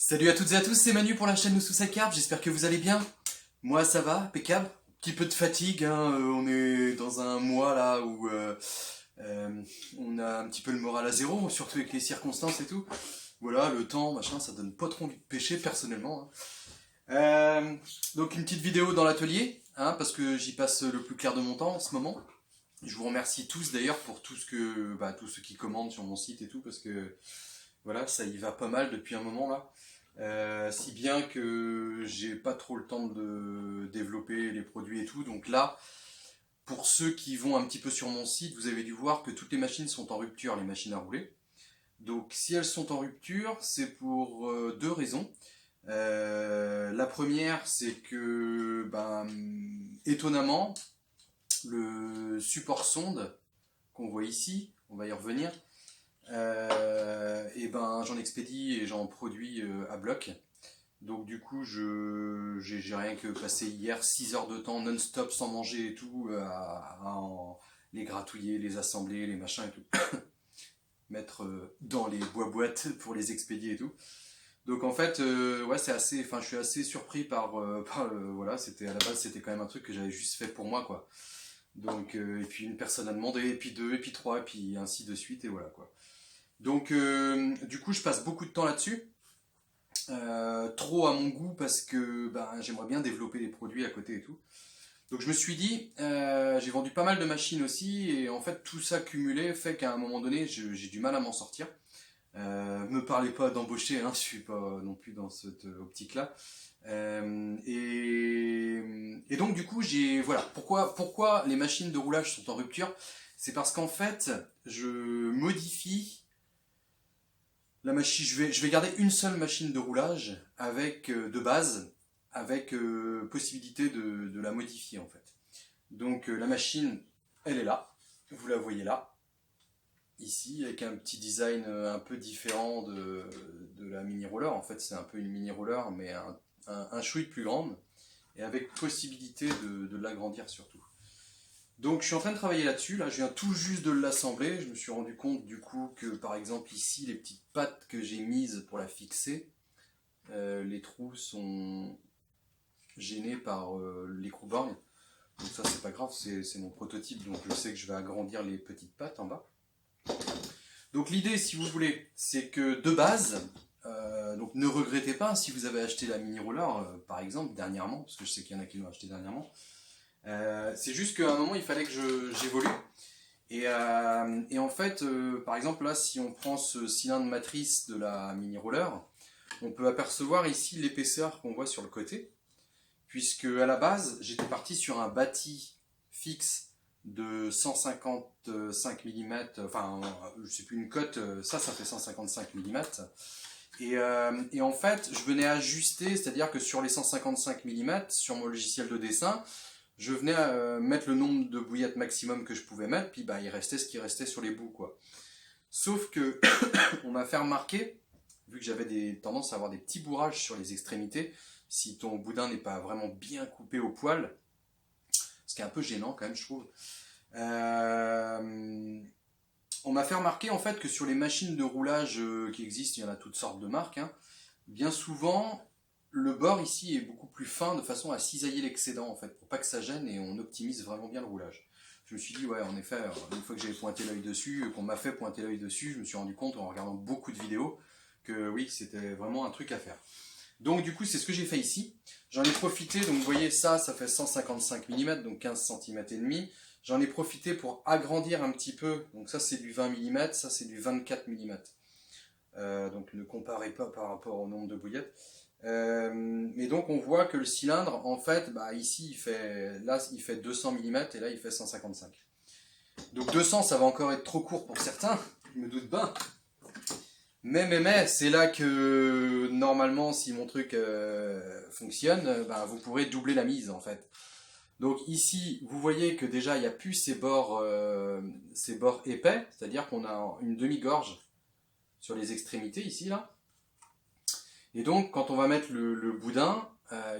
Salut à toutes et à tous, c'est Manu pour la chaîne Sous Carb, j'espère que vous allez bien. Moi ça va, impeccable. Petit peu de fatigue, hein, on est dans un mois là où euh, on a un petit peu le moral à zéro, surtout avec les circonstances et tout. Voilà, le temps, machin, ça donne pas trop envie de pêcher personnellement, hein. Donc une petite vidéo dans l'atelier, hein, parce que j'y passe le plus clair de mon temps en ce moment. Je vous remercie tous d'ailleurs pour tout ce que, tous ceux qui commandent sur mon site et tout, parce que voilà, ça y va pas mal depuis un moment là. Si bien que j'ai pas trop le temps de développer les produits et tout. Donc là, pour ceux qui vont un petit peu sur mon site, vous avez dû voir que toutes les machines sont en rupture, les machines à rouler. Donc si elles sont en rupture, c'est pour deux raisons. La première, c'est que, étonnamment, le support sonde qu'on voit ici, on va y revenir, et j'en expédie et j'en produis à bloc. Donc du coup, j'ai rien que passé hier 6 heures de temps non-stop sans manger et tout, les gratouiller, les assembler, les machins et tout, mettre dans les boîtes pour les expédier et tout. Donc en fait, ouais, je suis assez surpris voilà, c'était à la base, c'était quand même un truc que j'avais juste fait pour moi, quoi. Donc, et puis une personne a demandé, et puis deux, et puis trois, et puis ainsi de suite, et voilà, quoi. Donc, du coup, je passe beaucoup de temps là-dessus. Trop à mon goût parce que j'aimerais bien développer des produits à côté et tout. Donc je me suis dit, j'ai vendu pas mal de machines aussi et en fait tout ça cumulé fait qu'à un moment donné j'ai du mal à m'en sortir. Me parlez pas d'embaucher, hein, je suis pas non plus dans cette optique-là. Et donc du coup voilà pourquoi les machines de roulage sont en rupture, c'est parce qu'en fait je modifie la machine, je vais garder une seule machine de roulage avec de base, avec possibilité de la modifier en fait. Donc la machine, elle est là, vous la voyez là, ici, avec un petit design un peu différent de la mini roller. En fait, c'est un peu une mini roller, mais un chouït plus grande, et avec possibilité de l'agrandir surtout. Donc je suis en train de travailler là-dessus, là je viens tout juste de l'assembler, je me suis rendu compte du coup que par exemple ici les petites pattes que j'ai mises pour la fixer, les trous sont gênés par l'écrou-borne, donc ça c'est pas grave, c'est mon prototype, donc je sais que je vais agrandir les petites pattes en bas. Donc l'idée si vous voulez, c'est que de base, donc ne regrettez pas si vous avez acheté la mini roller par exemple dernièrement, parce que je sais qu'il y en a qui l'ont acheté dernièrement. C'est juste qu'à un moment il fallait que j'évolue. Et en fait, par exemple là, si on prend ce cylindre matrice de la mini roller, on peut apercevoir ici l'épaisseur qu'on voit sur le côté, puisque à la base j'étais parti sur un bâti fixe de 155 mm, enfin je sais plus une cote, ça fait 155 mm. Et en fait, je venais ajuster, c'est-à-dire que sur les 155 mm, sur mon logiciel de dessin, je venais mettre le nombre de bouillettes maximum que je pouvais mettre, puis il restait ce qui restait sur les bouts, quoi. Sauf que on m'a fait remarquer, vu que j'avais des tendances à avoir des petits bourrages sur les extrémités, si ton boudin n'est pas vraiment bien coupé au poil, ce qui est un peu gênant quand même, je trouve. On m'a fait remarquer en fait que sur les machines de roulage qui existent, il y en a toutes sortes de marques, hein, bien souvent le bord ici est beaucoup plus fin de façon à cisailler l'excédent en fait, pour pas que ça gêne et on optimise vraiment bien le roulage. Je me suis dit, ouais, en effet, une fois que j'avais pointé l'œil dessus, qu'on m'a fait pointer l'œil dessus, je me suis rendu compte en regardant beaucoup de vidéos que oui, c'était vraiment un truc à faire. Donc du coup, c'est ce que j'ai fait ici. J'en ai profité, donc vous voyez ça fait 155 mm, donc 15 cm et demi. J'en ai profité pour agrandir un petit peu, donc ça c'est du 20 mm, ça c'est du 24 mm. Donc ne comparez pas par rapport au nombre de bouillettes. Et donc on voit que le cylindre, en fait, ici il fait 200 mm et là il fait 155. Donc 200 ça va encore être trop court pour certains, je me doute bien. Mais, c'est là que normalement si mon truc fonctionne, vous pourrez doubler la mise en fait. Donc ici vous voyez que déjà il n'y a plus ces bords épais, c'est-à-dire qu'on a une demi-gorge sur les extrémités ici là. Et donc, quand on va mettre le boudin,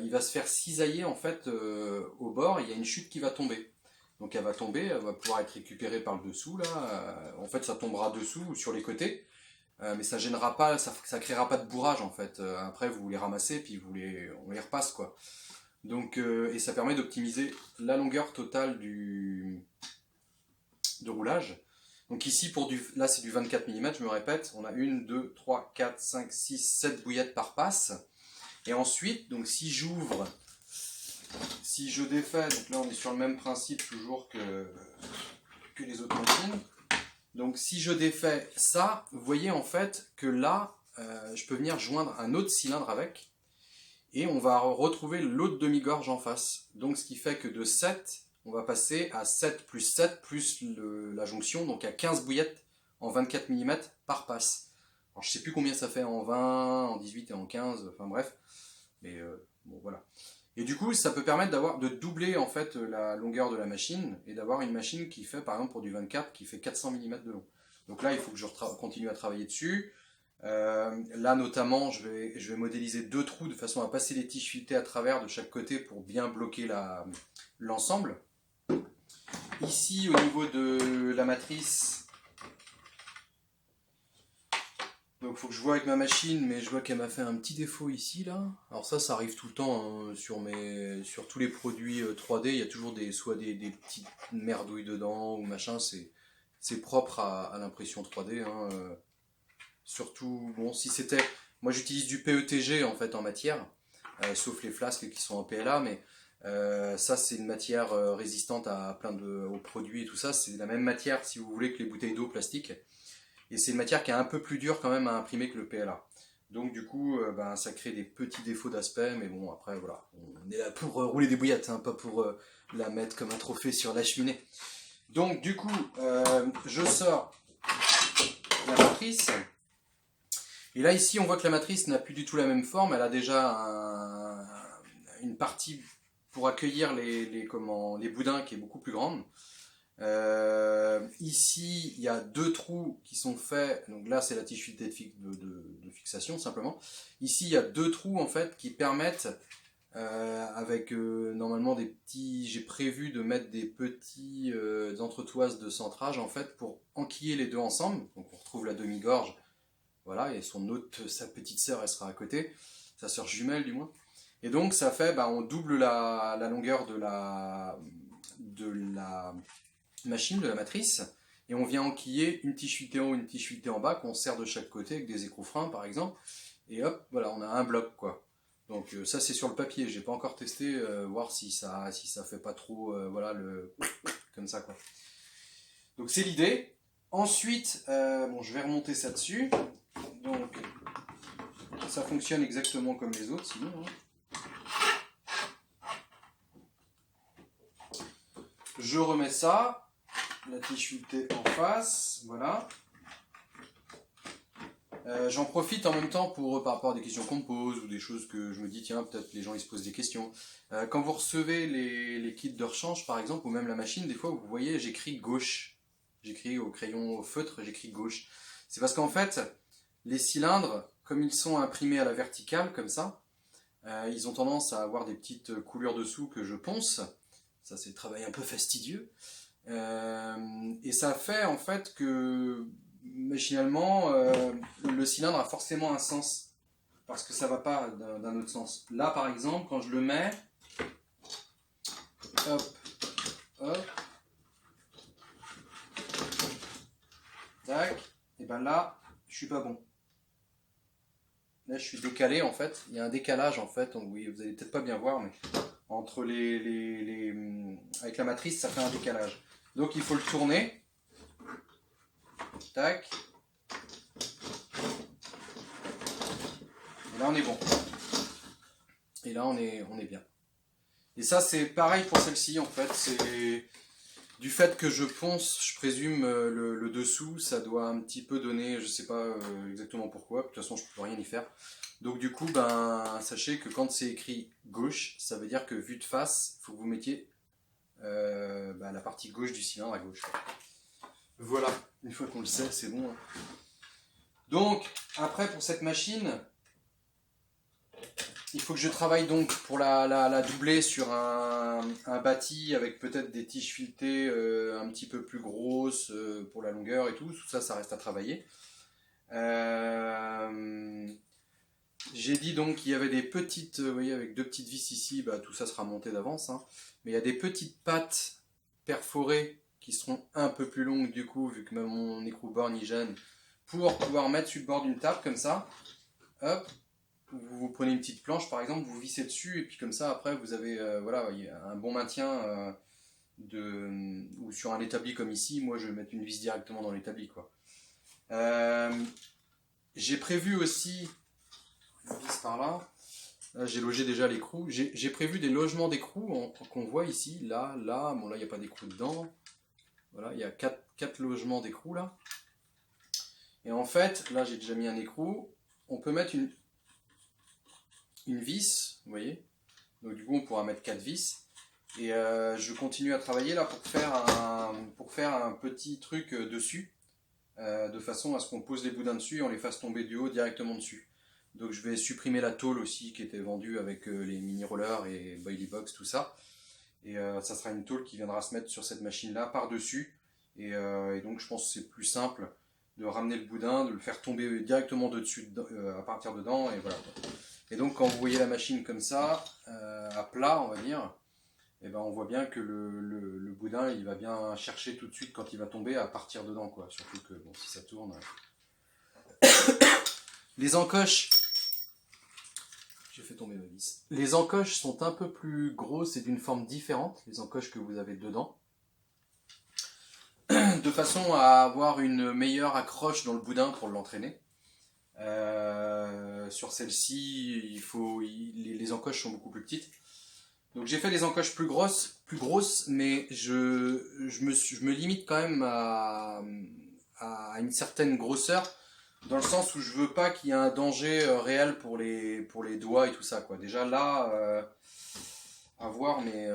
il va se faire cisailler en fait au bord. Il y a une chute qui va tomber. Donc, elle va tomber, elle va pouvoir être récupérée par le dessous là. En fait, ça tombera dessous ou sur les côtés. mais ça gênera pas, ça créera pas de bourrage en fait. Après vous les ramassez puis on les repasse quoi. Donc, et ça permet d'optimiser la longueur totale de roulage. Donc ici, là c'est du 24 mm, je me répète, on a 1, 2, 3, 4, 5, 6, 7 bouillettes par passe. Et ensuite, donc si j'ouvre, si je défais, donc là on est sur le même principe toujours que les autres machines. Donc si je défais ça, vous voyez en fait que là, je peux venir joindre un autre cylindre avec. Et on va retrouver l'autre demi-gorge en face. Donc ce qui fait que de 7, on va passer à 7 plus la jonction, donc à 15 bouillettes en 24 mm par passe. Alors je sais plus combien ça fait en 20, en 18 et en 15, enfin bref. Mais bon voilà. Et du coup ça peut permettre de doubler en fait la longueur de la machine et d'avoir une machine qui fait par exemple pour du 24 qui fait 400 mm de long. Donc là il faut que je continue à travailler dessus. Là notamment je vais modéliser 2 trous de façon à passer les tiges filetées à travers de chaque côté pour bien bloquer l'ensemble. Ici au niveau de la matrice, donc il faut que je vois avec ma machine, mais je vois qu'elle m'a fait un petit défaut ici là. Alors ça arrive tout le temps hein, sur tous les produits 3D, il y a toujours soit des petites merdouilles dedans ou machin, c'est propre à l'impression 3D hein, surtout, bon, si c'était... Moi j'utilise du PETG en fait en matière, sauf les flasques qui sont en PLA, mais ça c'est une matière résistante à aux produits et tout ça. C'est la même matière si vous voulez que les bouteilles d'eau plastique. Et c'est une matière qui est un peu plus dure quand même à imprimer que le PLA. Donc du coup, ça crée des petits défauts d'aspect, mais bon après voilà, on est là pour rouler des bouillettes, hein, pas pour la mettre comme un trophée sur la cheminée. Donc du coup, je sors la matrice. Et là, ici, on voit que la matrice n'a plus du tout la même forme. Elle a déjà une partie pour accueillir les boudins qui est beaucoup plus grande. Ici, il y a 2 trous qui sont faits. Donc là, c'est la tige filetée de fixation, simplement. Ici, il y a 2 trous, en fait, qui permettent, avec normalement des petits... J'ai prévu de mettre des petits entretoises de centrage, en fait, pour enquiller les deux ensemble. Donc on retrouve la demi-gorge. Voilà, et sa petite sœur, elle sera à côté, sa sœur jumelle du moins. Et donc ça fait, on double la longueur de la machine, de la matrice, et on vient enquiller une tige filetée en haut, une tige filetée en bas, qu'on serre de chaque côté avec des écrous-freins par exemple, et hop, voilà, on a un bloc quoi. Donc ça c'est sur le papier, j'ai pas encore testé, voir si ça fait pas trop, voilà, comme ça quoi. Donc c'est l'idée. Ensuite, je vais remonter ça dessus. Donc, ça fonctionne exactement comme les autres, sinon. Hein. Je remets ça, la tige filetée en face, voilà. J'en profite en même temps par rapport à des questions qu'on me pose ou des choses que je me dis, tiens, peut-être les gens ils se posent des questions. Quand vous recevez les kits de rechange, par exemple, ou même la machine, des fois, vous voyez, j'écris gauche. J'écris au crayon au feutre, j'écris gauche. C'est parce qu'en fait, les cylindres, comme ils sont imprimés à la verticale, comme ça, ils ont tendance à avoir des petites coulures dessous que je ponce. Ça, c'est le travail un peu fastidieux. Et ça fait en fait que, machinalement, le cylindre a forcément un sens. Parce que ça ne va pas d'un autre sens. Là, par exemple, quand je le mets, hop, hop, tac, et ben là, je suis pas bon. Là, je suis décalé en fait. Il y a un décalage en fait. Oui, vous allez peut-être pas bien voir, mais entre avec la matrice, ça fait un décalage. Donc, il faut le tourner. Tac. Et là, on est bon. Et là, on est bien. Et ça, c'est pareil pour celle-ci en fait. C'est du fait que je ponce, je présume le dessous, ça doit un petit peu donner, je sais pas exactement pourquoi, de toute façon je peux rien y faire. Donc du coup, sachez que quand c'est écrit gauche, ça veut dire que vu de face, il faut que vous mettiez la partie gauche du cylindre à gauche. Voilà, une fois qu'on le sait, c'est bon. Hein. Donc, après pour cette machine, il faut que je travaille donc pour la doubler sur un bâti avec peut-être des tiges filetées un petit peu plus grosses pour la longueur et tout. Tout ça, ça reste à travailler. J'ai dit donc qu'il y avait des petites, vous voyez, avec deux petites vis ici, bah, tout ça sera monté d'avance, hein. Mais il y a des petites pattes perforées qui seront un peu plus longues du coup, vu que même mon écrou-borne y gêne, pour pouvoir mettre sur le bord d'une table comme ça. Hop, vous prenez une petite planche par exemple, vous vissez dessus, et puis comme ça après vous avez voilà, un bon maintien ou sur un établi comme ici, moi je vais mettre une vis directement dans l'établi quoi. Euh, j'ai prévu aussi une vis par là. Là, j'ai logé déjà l'écrou. J'ai prévu des logements d'écrou qu'on voit ici, là, là. Bon, là, il n'y a pas d'écrou dedans. Voilà, il y a 4 logements d'écrou là. Et en fait, là, j'ai déjà mis un écrou. On peut mettre une vis, vous voyez. Donc, du coup, on pourra mettre 4 vis. Et je continue à travailler là pour faire un petit truc dessus. De façon à ce qu'on pose les boudins dessus et on les fasse tomber du haut directement dessus. Donc je vais supprimer la tôle aussi qui était vendue avec les mini rollers et Boilie Box, tout ça. Et ça sera une tôle qui viendra se mettre sur cette machine là par dessus. Et donc je pense que c'est plus simple de ramener le boudin, de le faire tomber directement de dessus à partir dedans. Et voilà. Et donc quand vous voyez la machine comme ça, à plat on va dire, et ben on voit bien que le boudin il va bien chercher tout de suite quand il va tomber à partir dedans quoi. Surtout que bon, si ça tourne. Les encoches, j'ai fait tomber ma vis. Les encoches sont un peu plus grosses et d'une forme différente, les encoches que vous avez dedans. De façon à avoir une meilleure accroche dans le boudin pour l'entraîner. Sur celle-ci, les encoches sont beaucoup plus petites. Donc j'ai fait des encoches plus grosses, mais je me limite quand même à une certaine grosseur, dans le sens où je veux pas qu'il y ait un danger réel pour les doigts et tout ça, quoi. Déjà là, à voir, mais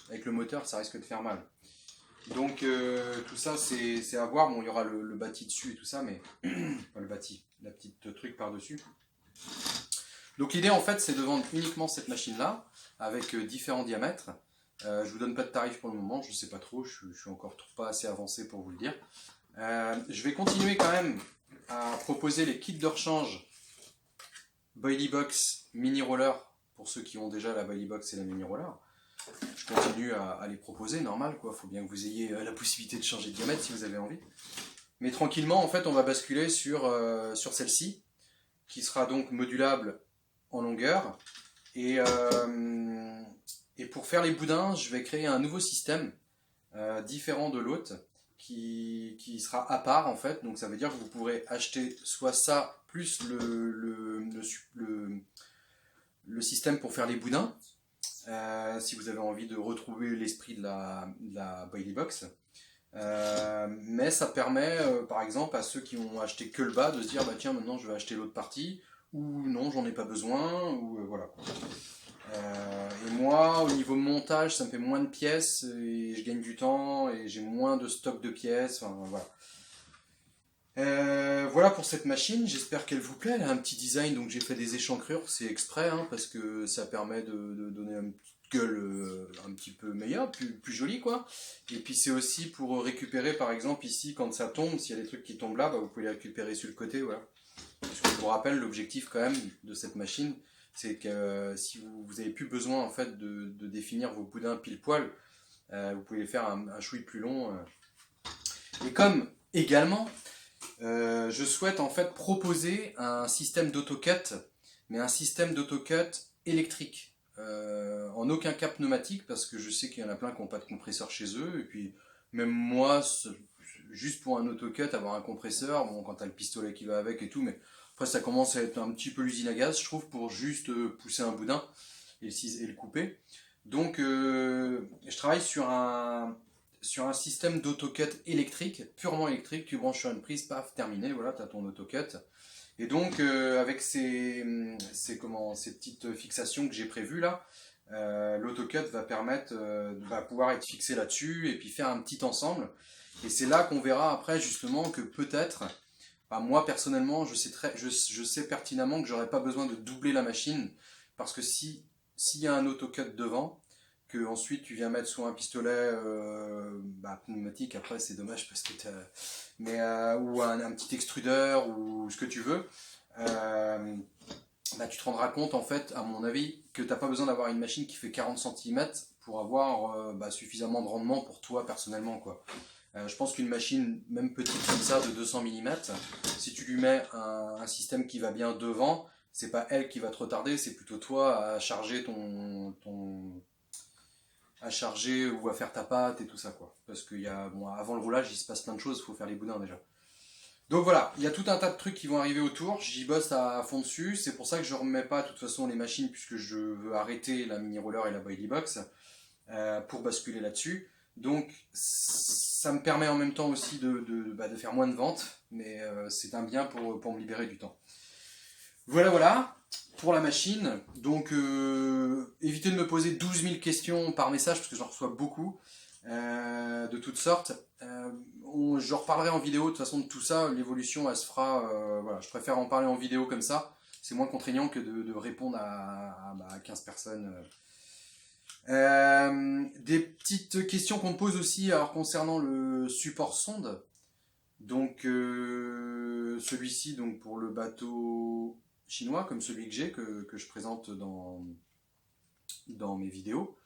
avec le moteur, ça risque de faire mal. Donc tout ça, c'est à voir. Bon, il y aura le bâti dessus et tout ça, mais pas le bâti, la petite truc par-dessus. Donc l'idée en fait c'est de vendre uniquement cette machine là avec différents diamètres. Je vous donne pas de tarif pour le moment, je sais pas trop, je suis encore pas assez avancé pour vous le dire. Je vais continuer quand même à proposer les kits de rechange Boilie Box Mini Roller pour ceux qui ont déjà la Boilie Box et la Mini Roller. Je continue à les proposer, normal quoi, faut bien que vous ayez la possibilité de changer de diamètre si vous avez envie. Mais tranquillement en fait on va basculer sur celle-ci qui sera donc modulable en longueur. Et pour faire les boudins, je vais créer un nouveau système différent de l'autre qui sera à part en fait. Donc ça veut dire que vous pourrez acheter soit ça plus le système pour faire les boudins si vous avez envie de retrouver l'esprit de la Boilie Box. Mais ça permet par exemple à ceux qui ont acheté que le bas de se dire bah tiens maintenant je vais acheter l'autre partie ou non j'en ai pas besoin ou voilà. Et moi au niveau montage ça me fait moins de pièces et je gagne du temps et j'ai moins de stock de pièces, enfin, voilà. Voilà pour cette machine, j'espère qu'elle vous plaît, elle a un petit design donc j'ai fait des échancrures, c'est exprès hein, parce que ça permet de donner une petite gueule un petit peu meilleure, plus jolie quoi. Et puis c'est aussi pour récupérer par exemple ici quand ça tombe, s'il y a des trucs qui tombent là, bah, vous pouvez les récupérer sur le côté, voilà. Parce que je vous rappelle l'objectif quand même de cette machine, c'est que si vous n'avez plus besoin en fait de définir vos boudins pile poil, vous pouvez les faire un chouï plus long. Et comme également je souhaite en fait proposer un système d'autocut, mais un système d'autocut électrique, en aucun cas pneumatique, parce que je sais qu'il y en a plein qui n'ont pas de compresseur chez eux, et puis même moi, juste pour un autocut, avoir un compresseur, bon, quand t'as le pistolet qui va avec et tout, mais après ça commence à être un petit peu l'usine à gaz, je trouve, pour juste pousser un boudin et le couper. Donc je travaille sur un système d'autocut électrique, purement électrique, tu branches sur une prise, paf, terminé, voilà, tu as ton autocut. Et donc, avec ces petites fixations que j'ai prévues là, l'autocut va pouvoir être fixé là-dessus et puis faire un petit ensemble. Et c'est là qu'on verra après justement que peut-être, bah, moi personnellement, je sais pertinemment que j'aurais pas besoin de doubler la machine parce que s'il y a un autocut devant, que ensuite tu viens mettre soit un pistolet pneumatique, après c'est dommage parce que ou un petit extrudeur ou ce que tu veux, tu te rendras compte en fait, à mon avis, que tu n'as pas besoin d'avoir une machine qui fait 40 centimètres pour avoir suffisamment de rendement pour toi personnellement, quoi. Je pense qu'une machine, même petite comme ça, de 200 mm, si tu lui mets un système qui va bien devant, c'est pas elle qui va te retarder, c'est plutôt toi à charger à charger ou à faire ta pâte et tout ça, quoi. Parce que avant le roulage, il se passe plein de choses, il faut faire les boudins déjà. Donc voilà, il y a tout un tas de trucs qui vont arriver autour, j'y bosse à fond dessus, c'est pour ça que je remets pas de toute façon les machines puisque je veux arrêter la mini roller et la body box pour basculer là-dessus. Donc ça me permet en même temps aussi de faire moins de ventes, mais c'est un bien pour me libérer du temps. Voilà pour la machine. Donc évitez de me poser 12 000 questions par message parce que j'en reçois beaucoup de toutes sortes. Je reparlerai en vidéo de toute façon de tout ça. L'évolution elle se fera. Voilà, je préfère en parler en vidéo comme ça. C'est moins contraignant que de répondre à 15 personnes. Des petites questions qu'on me pose aussi alors, concernant le support sonde. Donc celui-ci donc pour le bateau chinois comme celui que j'ai que je présente dans mes vidéos.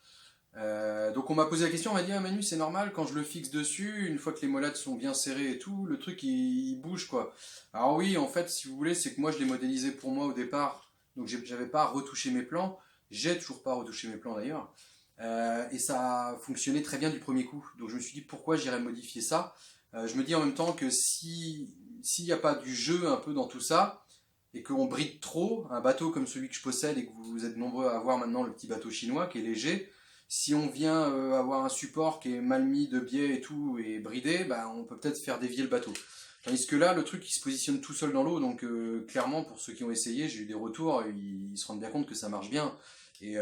Donc on m'a posé la question, on m'a dit ah Manu c'est normal quand je le fixe dessus, une fois que les molettes sont bien serrées et tout, le truc il bouge quoi. Alors oui en fait si vous voulez c'est que moi je l'ai modélisé pour moi au départ, donc j'avais pas retouché mes plans, j'ai toujours pas retouché mes plans d'ailleurs, et ça a fonctionné très bien du premier coup. Donc je me suis dit pourquoi j'irais modifier ça. Je me dis en même temps que s'il n'y a pas du jeu un peu dans tout ça, et qu'on bride trop, un bateau comme celui que je possède et que vous êtes nombreux à avoir maintenant, le petit bateau chinois qui est léger, si on vient avoir un support qui est mal mis de biais et tout et bridé, on peut peut-être faire dévier le bateau. Tandis que là, le truc il se positionne tout seul dans l'eau, donc clairement pour ceux qui ont essayé, j'ai eu des retours, ils se rendent bien compte que ça marche bien. Et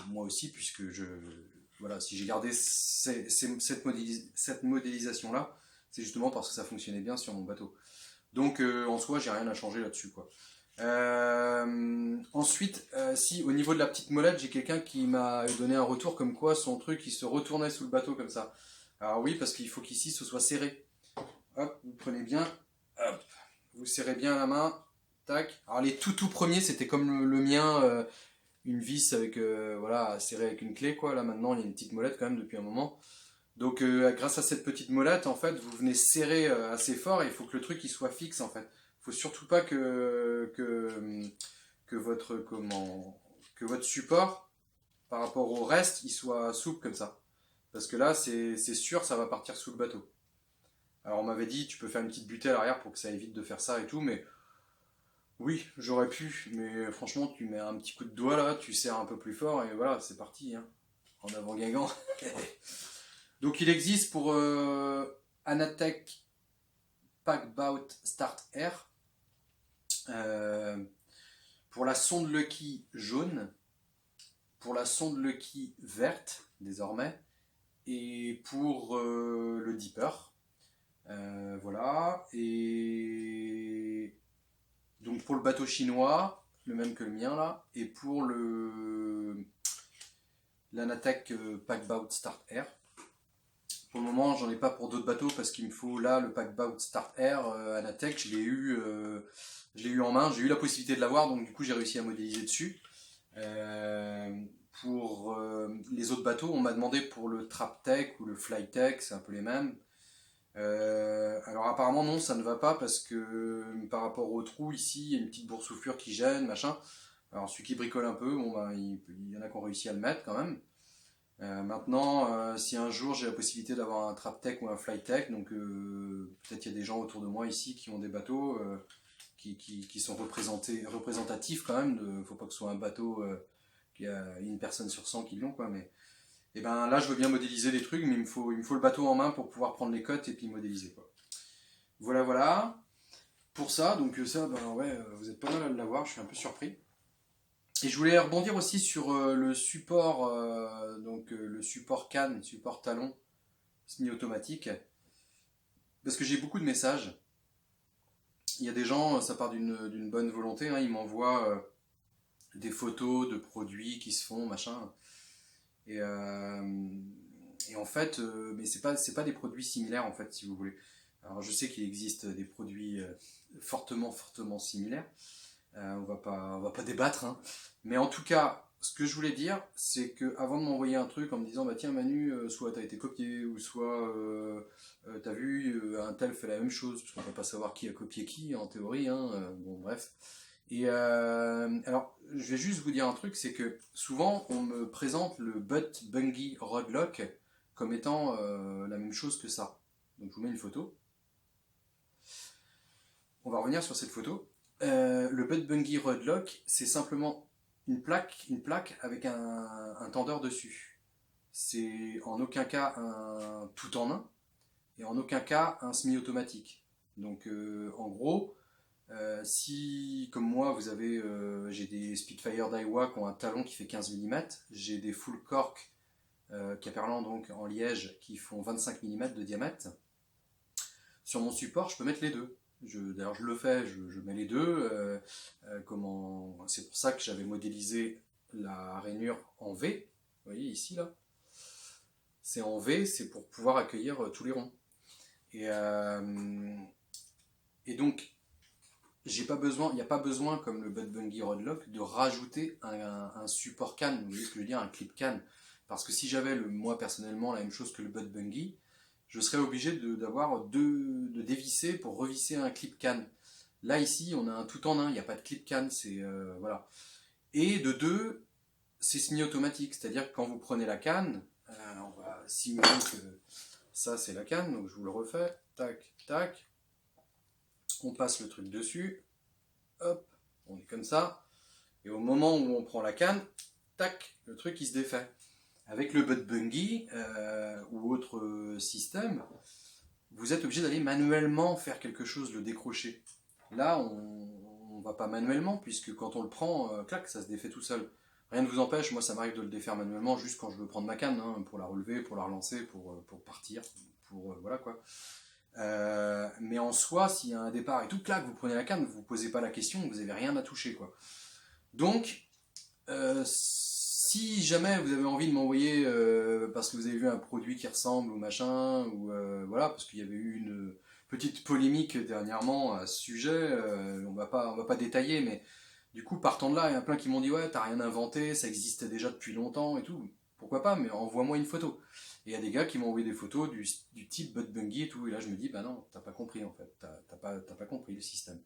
moi aussi, puisque voilà, si j'ai gardé cette modélisation-là, c'est justement parce que ça fonctionnait bien sur mon bateau. Donc en soi, j'ai rien à changer là-dessus, quoi. Ensuite, si au niveau de la petite molette, j'ai quelqu'un qui m'a donné un retour comme quoi son truc il se retournait sous le bateau comme ça. Alors oui, parce qu'il faut qu'ici ce soit serré. Hop, vous prenez bien, hop, vous serrez bien la main, tac. Alors les tout premiers, c'était comme le mien, une vis avec voilà serré avec une clé quoi. Là maintenant, il y a une petite molette quand même depuis un moment. Donc grâce à cette petite molette, en fait, vous venez serrer assez fort et il faut que le truc il soit fixe en fait. Il faut surtout pas que votre support par rapport au reste il soit souple comme ça. Parce que là, c'est sûr, ça va partir sous le bateau. Alors on m'avait dit, tu peux faire une petite butée à l'arrière pour que ça évite de faire ça et tout, mais oui, j'aurais pu, mais franchement, tu mets un petit coup de doigt là, tu serres un peu plus fort et voilà, c'est parti. Hein. En avant Guingamp. Donc il existe pour Anatech Packbout Start Air, pour la sonde Lucky jaune, pour la sonde Lucky verte désormais, et pour le Dipper. Voilà, et donc pour le bateau chinois, le même que le mien là, et pour l'Anatech Packbout Start Air. Pour le moment, j'en ai pas pour d'autres bateaux parce qu'il me faut là le Packbout Start Air Anatech. Je l'ai eu en main, j'ai eu la possibilité de l'avoir, donc du coup j'ai réussi à modéliser dessus. Pour les autres bateaux, on m'a demandé pour le Traptech ou le Flytech, c'est un peu les mêmes. Alors apparemment non, ça ne va pas parce que par rapport au trou ici, il y a une petite boursouflure qui gêne, machin. Alors celui qui bricole un peu, il y en a qui ont réussi à le mettre quand même. Maintenant, si un jour j'ai la possibilité d'avoir un Traptech ou un Flytech, donc peut-être il y a des gens autour de moi ici qui ont des bateaux qui sont représentatifs quand même. Il ne faut pas que ce soit un bateau qui a une personne sur 100 qui l'ont, quoi. Mais et ben là, je veux bien modéliser des trucs, mais il me faut le bateau en main pour pouvoir prendre les cotes et puis modéliser, quoi. Voilà. Pour ça, donc ça, ouais, vous êtes pas mal à l'avoir, je suis un peu surpris. Et je voulais rebondir aussi sur le support, le support canne, support talon semi-automatique, parce que j'ai beaucoup de messages. Il y a des gens, ça part d'une bonne volonté, hein, ils m'envoient des photos de produits qui se font, machin. Et en fait, mais c'est pas des produits similaires en fait, si vous voulez. Alors je sais qu'il existe des produits fortement similaires. On va pas débattre, hein. Mais en tout cas, ce que je voulais dire, c'est que avant de m'envoyer un truc en me disant bah tiens Manu, soit t'as été copié, ou soit t'as vu un tel fait la même chose, parce qu'on peut pas savoir qui a copié qui en théorie, hein, bon bref. Et alors, je vais juste vous dire un truc, c'est que souvent on me présente le Butt Bungie Rodlock comme étant la même chose que ça. Donc je vous mets une photo. On va revenir sur cette photo. Le Butt Bungie Rodlock, c'est simplement une plaque avec un tendeur dessus. C'est en aucun cas un tout en un, et en aucun cas un semi-automatique. Donc en gros, si comme moi j'ai des Spitfire Daiwa qui ont un talon qui fait 15 mm, j'ai des full cork Caperlan donc en liège qui font 25 mm de diamètre. Sur mon support, je peux mettre les deux. D'ailleurs, je le fais, je mets les deux. C'est pour ça que j'avais modélisé la rainure en V. Vous voyez ici, là. C'est en V, c'est pour pouvoir accueillir tous les ronds. Et donc, il n'y a pas besoin, comme le Butt Bungie Rodlock, de rajouter un support can, vous voyez ce que je veux dire, un clip can. Parce que si j'avais, moi personnellement, la même chose que le Butt Bungie, je serais obligé de dévisser pour revisser un clip can. Là, ici, on a un tout en un, il n'y a pas de clip can, voilà. Et de deux, c'est semi-automatique, c'est-à-dire que quand vous prenez la canne, on va simuler que ça c'est la canne, donc je vous le refais, tac, tac, on passe le truc dessus, hop, on est comme ça, et au moment où on prend la canne, tac, le truc il se défait. Avec le Butt Bungie ou autre système, vous êtes obligé d'aller manuellement faire quelque chose, le décrocher. Là, on va pas manuellement, puisque quand on le prend, clac, ça se défait tout seul. Rien ne vous empêche, moi ça m'arrive de le défaire manuellement, juste quand je veux prendre ma canne, hein, pour la relever, pour la relancer, pour partir, voilà quoi. Mais en soi, s'il y a un départ et tout, clac, vous prenez la canne, vous ne posez pas la question, vous n'avez rien à toucher, quoi. Donc, si jamais vous avez envie de m'envoyer parce que vous avez vu un produit qui ressemble ou machin, ou voilà, parce qu'il y avait eu une petite polémique dernièrement à ce sujet, on va pas détailler, mais du coup, partant de là, il y en a plein qui m'ont dit ouais, t'as rien inventé, ça existait déjà depuis longtemps et tout. Pourquoi pas, mais envoie-moi une photo. Et il y a des gars qui m'ont envoyé des photos du type Butt Bungie et tout, et là je me dis bah non, t'as pas compris en fait, t'as pas compris le système.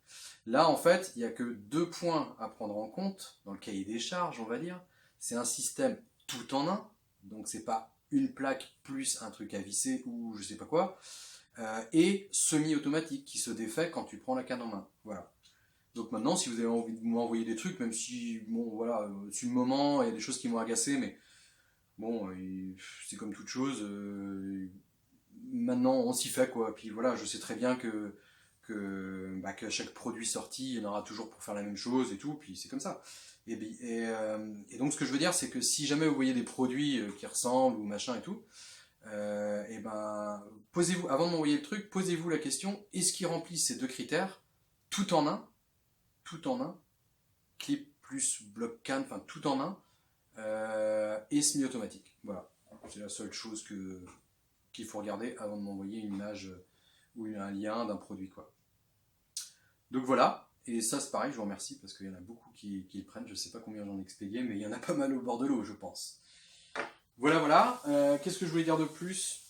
Là en fait, il n'y a que 2 points à prendre en compte dans le cahier des charges, on va dire. C'est un système tout en un, donc c'est pas une plaque plus un truc à visser ou je sais pas quoi, et semi-automatique qui se défait quand tu prends la canne en main. Voilà. Donc maintenant, si vous avez envie de m'envoyer des trucs, même si, bon, voilà, sur le moment, il y a des choses qui m'ont agacé, mais bon, c'est comme toute chose. Maintenant, on s'y fait, quoi. Puis voilà, je sais très bien qu'à chaque produit sorti, il y en aura toujours pour faire la même chose et tout, puis c'est comme ça. Et donc, ce que je veux dire, c'est que si jamais vous voyez des produits qui ressemblent ou machin et tout, et ben, posez-vous, avant de m'envoyer le truc, posez-vous la question, est-ce qu'il remplit ces 2 critères, tout en un, clip plus bloc can, enfin tout en un, et semi-automatique. Voilà, c'est la seule chose qu'il faut regarder avant de m'envoyer une image ou un lien d'un produit, quoi. Donc voilà, et ça c'est pareil, je vous remercie parce qu'il y en a beaucoup qui le prennent, je sais pas combien j'en ai expédié, mais il y en a pas mal au bord de l'eau, je pense. Voilà, qu'est-ce que je voulais dire de plus?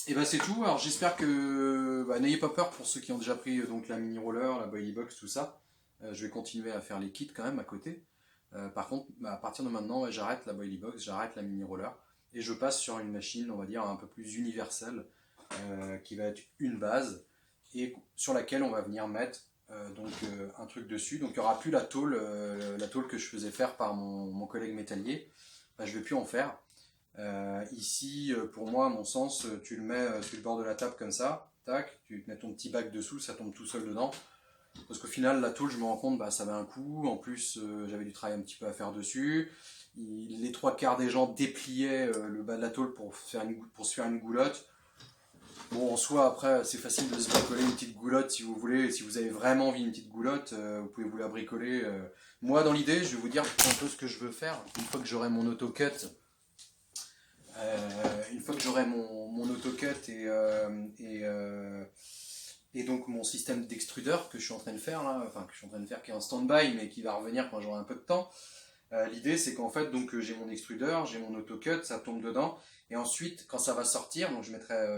Et ben c'est tout, alors j'espère que n'ayez pas peur pour ceux qui ont déjà pris donc la mini roller, la boilie box, tout ça. Je vais continuer à faire les kits quand même à côté. Par contre, à partir de maintenant, j'arrête la boilie box, j'arrête la mini roller et je passe sur une machine, on va dire, un peu plus universelle, qui va être une base et sur laquelle on va venir mettre un truc dessus. Donc il n'y aura plus la tôle que je faisais faire par mon collègue métallier. Je ne vais plus en faire. Ici, pour moi, à mon sens, tu le mets sur le bord de la table comme ça, tac, tu mets ton petit bac dessous, ça tombe tout seul dedans. Parce qu'au final, la tôle, je me rends compte, ça avait un coût. En plus, j'avais du travail un petit peu à faire dessus. Les 3/4 des gens dépliaient le bas de la tôle pour se faire une goulotte. Bon, en soi, après, c'est facile de se bricoler une petite goulotte si vous voulez. Si vous avez vraiment envie d'une petite goulotte, vous pouvez vous la bricoler. Moi, dans l'idée, je vais vous dire un peu ce que je veux faire. Une fois que j'aurai mon autocut Une fois que j'aurai mon autocut et donc mon système d'extrudeur que je suis en train de faire là, enfin que je suis en train de faire qui est en stand-by mais qui va revenir quand j'aurai un peu de temps. L'idée c'est qu'en fait donc j'ai mon extrudeur, j'ai mon autocut, ça tombe dedans et ensuite quand ça va sortir, donc je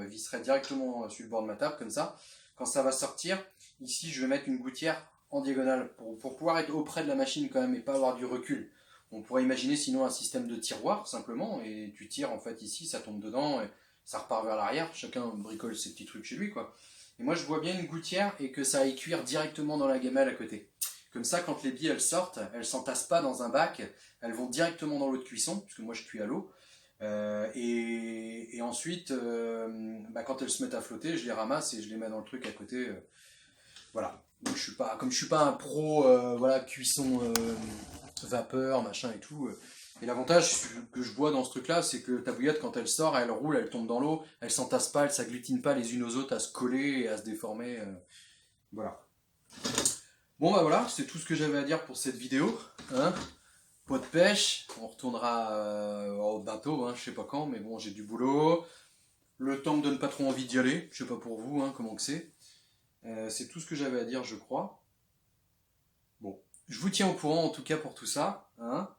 visserai directement sur le bord de ma table comme ça. Quand ça va sortir, ici je vais mettre une gouttière en diagonale pour pouvoir être auprès de la machine quand même et pas avoir du recul. On pourrait imaginer sinon un système de tiroir simplement et tu tires en fait ici, ça tombe dedans et ça repart vers l'arrière. Chacun bricole ses petits trucs chez lui quoi. Et moi je vois bien une gouttière et que ça aille cuire directement dans la gamelle à côté. Comme ça, quand les billes elles sortent, elles s'entassent pas dans un bac, elles vont directement dans l'eau de cuisson, puisque moi je cuis à l'eau. Et ensuite, quand elles se mettent à flotter, je les ramasse et je les mets dans le truc à côté. Voilà. Donc, comme je suis pas un pro, voilà, cuisson vapeur, machin et tout. Et l'avantage que je vois dans ce truc-là, c'est que ta bouillotte, quand elle sort, elle roule, elle tombe dans l'eau, elle s'entasse pas, elle s'agglutine pas les unes aux autres à se coller et à se déformer. Voilà. Bon bah voilà, c'est tout ce que j'avais à dire pour cette vidéo. Hein, pot de pêche, on retournera bientôt, hein, je sais pas quand, mais bon j'ai du boulot. Le temps me donne pas trop envie d'y aller, je sais pas pour vous, hein, comment que c'est. C'est tout ce que j'avais à dire je crois. Bon, je vous tiens au courant en tout cas pour tout ça. Hein.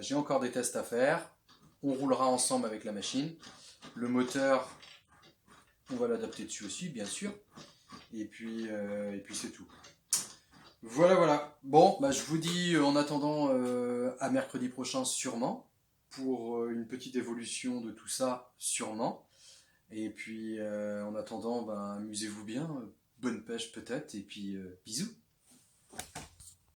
J'ai encore des tests à faire. On roulera ensemble avec la machine. Le moteur, on va l'adapter dessus aussi bien sûr. Et puis c'est tout. Voilà, voilà. Bon, bah, je vous dis en attendant à mercredi prochain sûrement, pour une petite évolution de tout ça sûrement. Et puis en attendant, ben, amusez-vous bien, bonne pêche peut-être, et puis bisous.